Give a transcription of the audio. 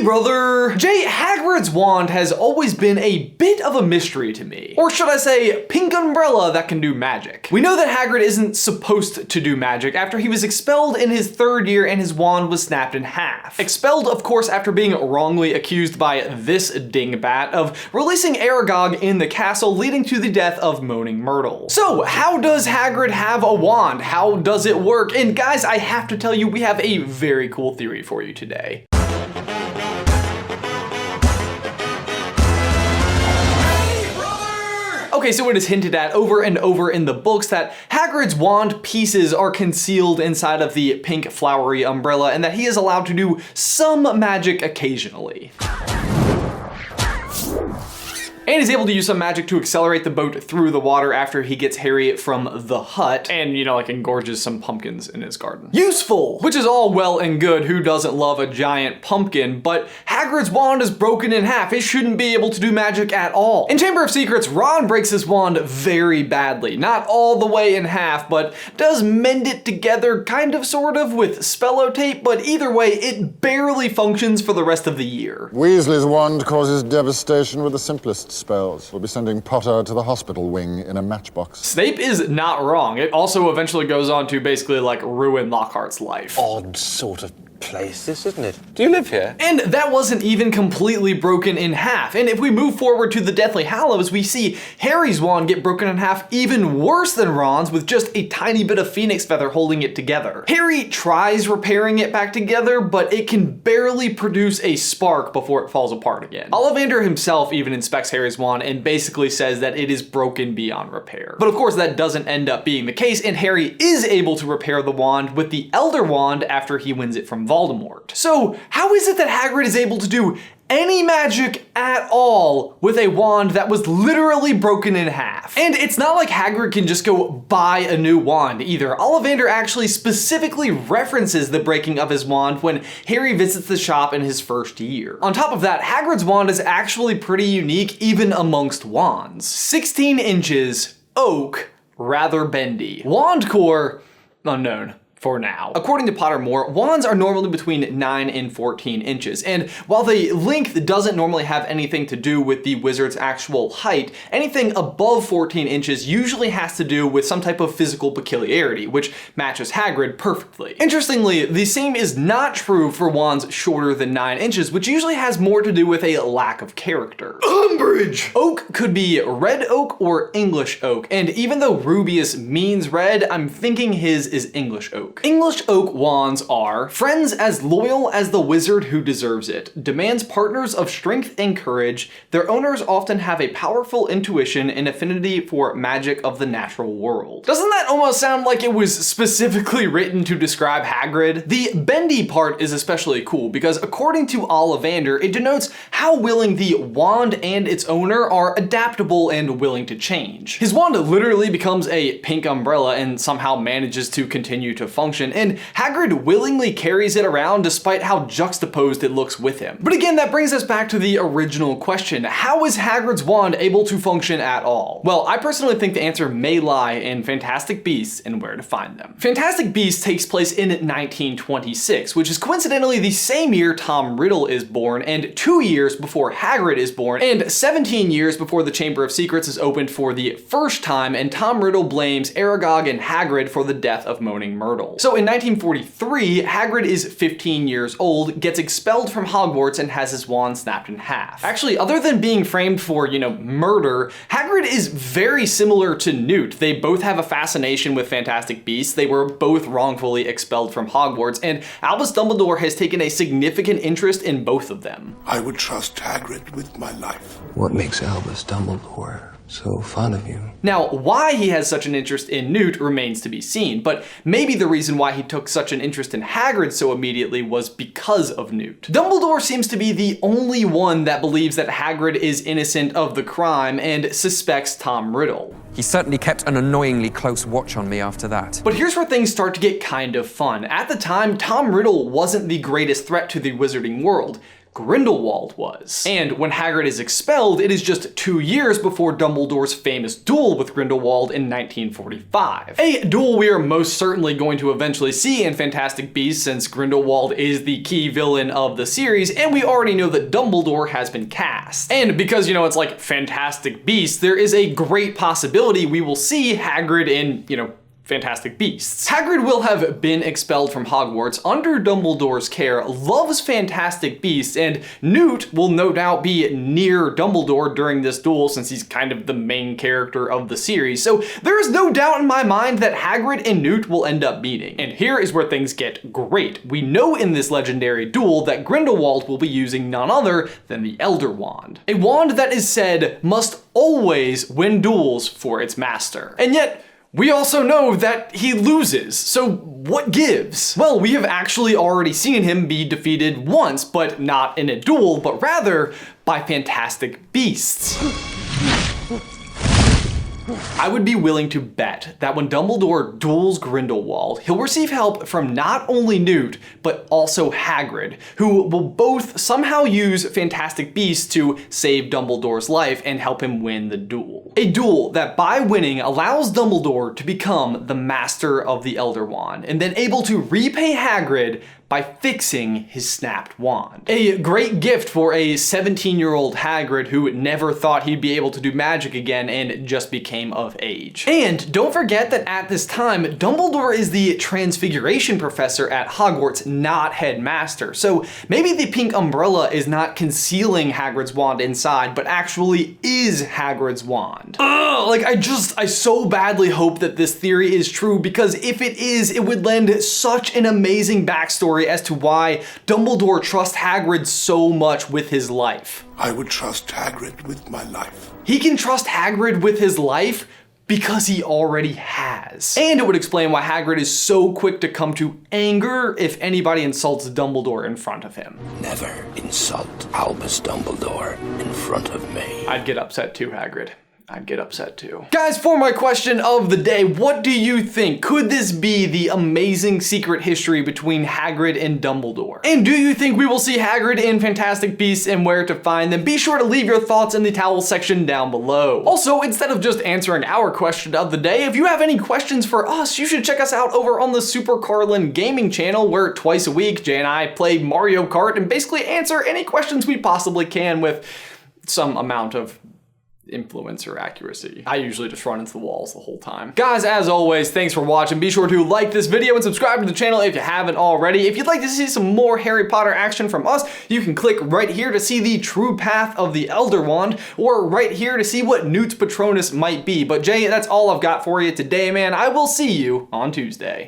brother! Hagrid's wand has always been a bit of a mystery to me. Or should I say, pink umbrella that can do magic. We know that Hagrid isn't supposed to do magic after he was expelled in his 3rd year and his wand was snapped in half. Expelled, of course, after being wrongly accused by this dingbat of releasing Aragog in the castle, leading to the death of Moaning Myrtle. So, how does Hagrid have a wand? How does it work? And guys, I have to tell you, we have a very cool theory for you today. Okay, so it is hinted at over and over in the books that Hagrid's wand pieces are concealed inside of the pink flowery umbrella and that he is allowed to do some magic occasionally. And he's able to use some magic to accelerate the boat through the water after he gets Harry from the hut and, you know, like engorges some pumpkins in his garden. Useful! Which is all well and good, who doesn't love a giant pumpkin, but Hagrid's wand is broken in half. It shouldn't be able to do magic at all. In Chamber of Secrets, Ron breaks his wand very badly. Not all the way in half, but does mend it together kind of sort of with spello tape, but either way, it barely functions for the rest of the year. Weasley's wand causes devastation with the simplest spells. We'll be sending Potter to the hospital wing in a matchbox. Snape is not wrong. It also eventually goes on to basically like ruin Lockhart's life. Odd sort of place, this, isn't it? Do you live here? And that wasn't even completely broken in half. And if we move forward to the Deathly Hallows, we see Harry's wand get broken in half even worse than Ron's, with just a tiny bit of phoenix feather holding it together. Harry tries repairing it back together, but it can barely produce a spark before it falls apart again. Ollivander himself even inspects Harry's wand and basically says that it is broken beyond repair. But of course that doesn't end up being the case, and Harry is able to repair the wand with the Elder Wand after he wins it from Voldemort. So how is it that Hagrid is able to do any magic at all with a wand that was literally broken in half? And it's not like Hagrid can just go buy a new wand either. Ollivander actually specifically references the breaking of his wand when Harry visits the shop in his 1st year. On top of that, Hagrid's wand is actually pretty unique even amongst wands. 16 inches, oak, rather bendy. Wand core, unknown. For now. According to Pottermore, wands are normally between 9 and 14 inches, and while the length doesn't normally have anything to do with the wizard's actual height, anything above 14 inches usually has to do with some type of physical peculiarity, which matches Hagrid perfectly. Interestingly, the same is not true for wands shorter than 9 inches, which usually has more to do with a lack of character. Umbridge! Oak could be red oak or English oak, and even though Rubeus means red, I'm thinking his is English oak. English oak wands are friends as loyal as the wizard who deserves it, demands partners of strength and courage, their owners often have a powerful intuition and affinity for magic of the natural world. Doesn't that almost sound like it was specifically written to describe Hagrid? The bendy part is especially cool because according to Ollivander, it denotes how willing the wand and its owner are adaptable and willing to change. His wand literally becomes a pink umbrella and somehow manages to continue to function, and Hagrid willingly carries it around despite how juxtaposed it looks with him. But again, that brings us back to the original question. How is Hagrid's wand able to function at all? Well, I personally think the answer may lie in Fantastic Beasts and Where to Find Them. Fantastic Beasts takes place in 1926, which is coincidentally the same year Tom Riddle is born, and 2 years before Hagrid is born, and 17 years before the Chamber of Secrets is opened for the first time, and Tom Riddle blames Aragog and Hagrid for the death of Moaning Myrtle. So in 1943, Hagrid is 15 years old, gets expelled from Hogwarts, and has his wand snapped in half. Actually, other than being framed for, murder, Hagrid is very similar to Newt. They both have a fascination with Fantastic Beasts. They were both wrongfully expelled from Hogwarts, and Albus Dumbledore has taken a significant interest in both of them. I would trust Hagrid with my life. What makes Albus Dumbledore so fond of you? Now, why he has such an interest in Newt remains to be seen, but maybe the reason why he took such an interest in Hagrid so immediately was because of Newt. Dumbledore seems to be the only one that believes that Hagrid is innocent of the crime and suspects Tom Riddle. He certainly kept an annoyingly close watch on me after that. But here's where things start to get kind of fun. At the time, Tom Riddle wasn't the greatest threat to the wizarding world. Grindelwald was. And when Hagrid is expelled, it is just 2 years before Dumbledore's famous duel with Grindelwald in 1945. A duel we are most certainly going to eventually see in Fantastic Beasts, since Grindelwald is the key villain of the series, and we already know that Dumbledore has been cast. And because, you know, it's like Fantastic Beasts, there is a great possibility we will see Hagrid in, you know, Fantastic Beasts. Hagrid will have been expelled from Hogwarts under Dumbledore's care, loves Fantastic Beasts, and Newt will no doubt be near Dumbledore during this duel since he's kind of the main character of the series. So there is no doubt in my mind that Hagrid and Newt will end up meeting. And here is where things get great. We know in this legendary duel that Grindelwald will be using none other than the Elder Wand. A wand that is said must always win duels for its master. And yet, we also know that he loses, so what gives? Well, we have actually already seen him be defeated once, but not in a duel, but rather by Fantastic Beasts. I would be willing to bet that when Dumbledore duels Grindelwald, he'll receive help from not only Newt, but also Hagrid, who will both somehow use Fantastic Beasts to save Dumbledore's life and help him win the duel. A duel that by winning allows Dumbledore to become the master of the Elder Wand, and then able to repay Hagrid by fixing his snapped wand. A great gift for a 17-year-old Hagrid who never thought he'd be able to do magic again and just became of age. And don't forget that at this time, Dumbledore is the Transfiguration professor at Hogwarts, not headmaster. So maybe the pink umbrella is not concealing Hagrid's wand inside, but actually is Hagrid's wand. Like I so badly hope that this theory is true, because if it is, it would lend such an amazing backstory as to why Dumbledore trusts Hagrid so much with his life. I would trust Hagrid with my life. He can trust Hagrid with his life because he already has. And it would explain why Hagrid is so quick to come to anger if anybody insults Dumbledore in front of him. Never insult Albus Dumbledore in front of me. I'd get upset too, Hagrid. I'd get upset too. Guys, for my question of the day, what do you think? Could this be the amazing secret history between Hagrid and Dumbledore? And do you think we will see Hagrid in Fantastic Beasts and where to find them? Be sure to leave your thoughts in the towel section down below. Also, instead of just answering our question of the day, if you have any questions for us, you should check us out over on the Super Carlin gaming channel, where twice a week, Jay and I play Mario Kart and basically answer any questions we possibly can with some amount of influencer accuracy. I usually just run into the walls the whole time. Guys, as always, thanks for watching. Be sure to like this video and subscribe to the channel if you haven't already. If you'd like to see some more Harry Potter action from us, you can click right here to see the true path of the Elder Wand, or right here to see what Newt's Patronus might be. But Jay, that's all I've got for you today, man. I will see you on Tuesday.